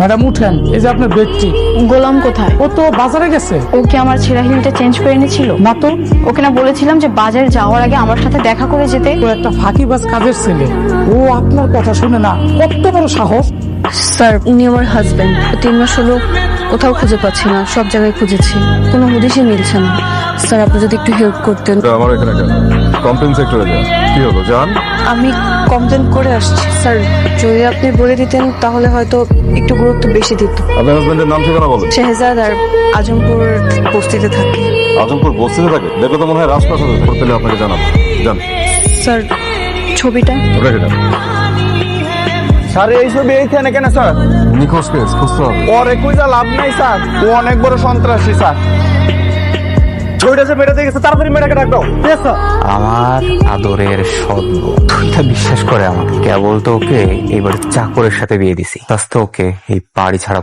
Madam উঠেন, এই যে আপনার ব্যক্তি। গোলাম কোথায়? ও তো বাজারে গেছে। ও কি আমার ছেঁড়া হিলটা চেঞ্জ করে এনেছিল? না তো, ওকে না বলেছিলাম যে বাজারে যাওয়ার আগে আমার সাথে দেখা করে যেতে? ও একটা ফাঁকিবাজ কাজের ছেলে। ও আপনার কথা শুনে না, কত বড় সাহস। স্যার, উনি আমার হাজবেন্ড। 3 মাস হলো কোথাও খুঁজে পাচ্ছি না, সব জায়গায় খুঁজেছি, কোনো হদিশই মিলছে না। স্যার, আপনি যদি একটু হেল্প করতেন। আমার এখানে কেন? কমপ্লেন সেক্টরে যান। কি হলো জান? আমি কমপ্লেন করে আসছি স্যার, যদি আপনি বলে দিতেন তাহলে হয়তো একটু গুরুত্ব বেশি দিত। আপনার হাজবেন্ডের নাম ঠিকানা বলেন। শেহজাদ আর আজমপুর বস্তিতে থাকে। আজমপুর বস্তিতে থাকে? দেখো তো মনে হয় রাজপ্রাসাদে। পেলে আপনাকে জানাবো। যান। স্যার, ছবিটা? রেখে যান। স্যার এই ছবি এইখানে কেন স্যার? নিখোঁজ কেস খুঁজতে হবে। ওরে কইজা লাভ নাই স্যার, ও অনেক বড় সন্ত্রাসী স্যার। ছবিটা যে মেটাতে গেছে, তাড়াতাড়ি মেটাকে ডাক দাও। আমার আদরের সদ্য তুইটা বিশ্বাস করে আমাকে, কেবল তো ওকে এবার চাকরের সাথে বিয়ে দিছি, আস্তে ওকে এই বাড়ি ছাড়া